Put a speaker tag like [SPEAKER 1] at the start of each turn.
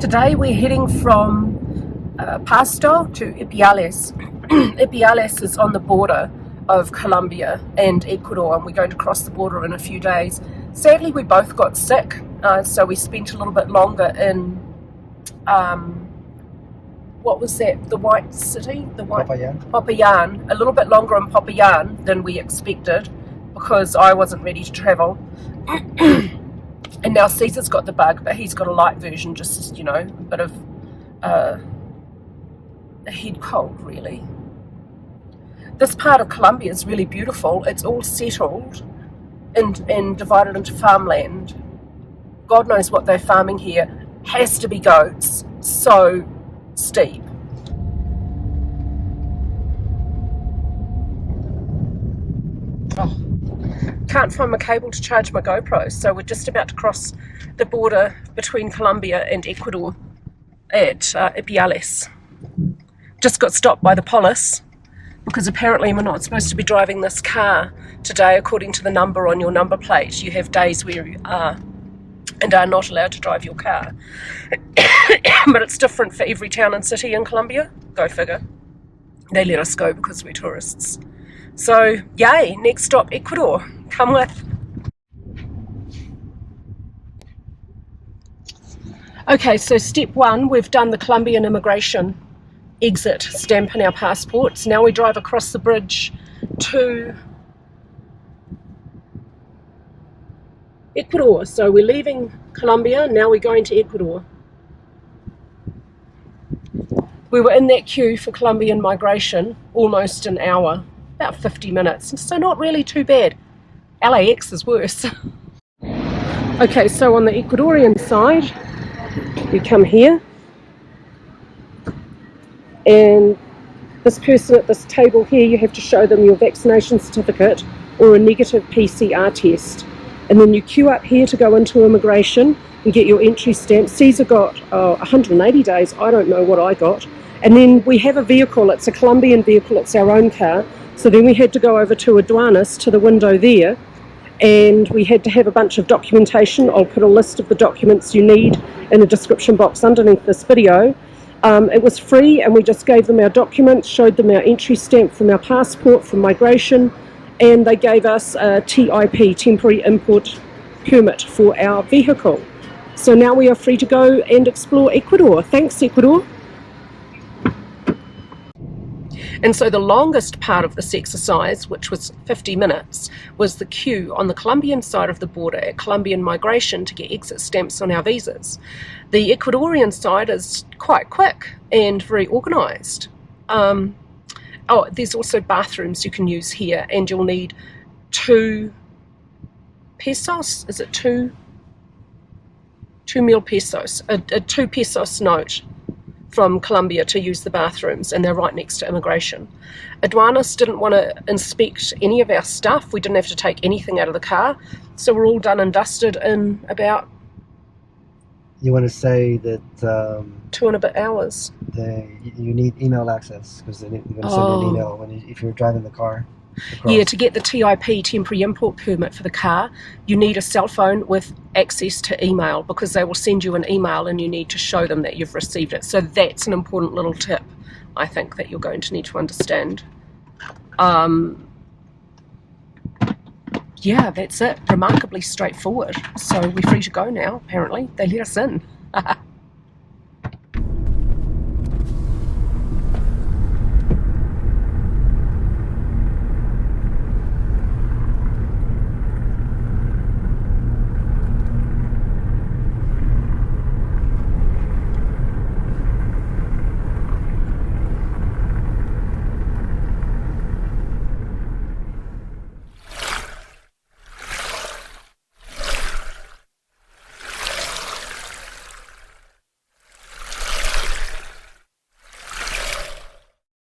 [SPEAKER 1] Today we're heading from Pasto to Ipiales. Ipiales is on the border of Colombia and Ecuador, and we're going to cross the border in a few days. Sadly, we both got sick, so we spent a little bit longer in, what was that, the white city? Popayan. A little bit longer in Popayan than we expected because I wasn't ready to travel. And now Caesar's got the bug, but he's got a light version, just, you know, a bit of a head cold, really. This part of Colombia is really beautiful. It's all settled and divided into farmland. God knows what they're farming here. Has to be goats. So steep. Oh. Can't find my cable to charge my GoPro, so we're just about to cross the border between Colombia and Ecuador at Ipiales. Just got stopped by the police because apparently we're not supposed to be driving this car today according to the number on your number plate. You have days where you are and are not allowed to drive your car. But it's different for every town and city in Colombia. Go figure. They let us go because we're tourists. So, yay, next stop, Ecuador. Come with. Okay, so step one, we've done the Colombian immigration exit stamp in our passports. Now we drive across the bridge to Ecuador. So we're leaving Colombia, now we're going to Ecuador. We were in that queue for Colombian migration almost an hour. About 50 minutes, so not really too bad. LAX is worse. Okay, so on the Ecuadorian side, you come here, and this person at this table here, you have to show them your vaccination certificate or a negative PCR test, and then you queue up here to go into immigration and get your entry stamp. Caesar got 180 days, I don't know what I got, and then we have a vehicle, it's a Colombian vehicle, it's our own car. So then we had to go over to Aduanas, to the window there, and we had to have a bunch of documentation. I'll put a list of the documents you need in the description box underneath this video. It was free, and we just gave them our documents, showed them our entry stamp from our passport from migration, and they gave us a TIP, temporary import permit, for our vehicle. So now we are free to go and explore Ecuador. Thanks, Ecuador. And so the longest part of this exercise, which was 50 minutes, was the queue on the Colombian side of the border at Colombian migration to get exit stamps on our visas. The Ecuadorian side is quite quick and very organised. Oh, there's also bathrooms you can use here, and you'll need 2 pesos. Is it 2 mil pesos? A 2 pesos note from Colombia to use the bathrooms, and they're right next to immigration. Aduanas didn't want to inspect any of our stuff. We didn't have to take anything out of the car, so we're all done and dusted in about...
[SPEAKER 2] You want to say that
[SPEAKER 1] 2 and a bit hours.
[SPEAKER 2] You need email access, because they're going to send you an email if you're driving the car across.
[SPEAKER 1] Yeah, to get the TIP, temporary import permit for the car, you need a cell phone with access to email, because they will send you an email and you need to show them that you've received it. So that's an important little tip, I think, that you're going to need to understand. Yeah, that's it. Remarkably straightforward. So we're free to go now, apparently. They let us in.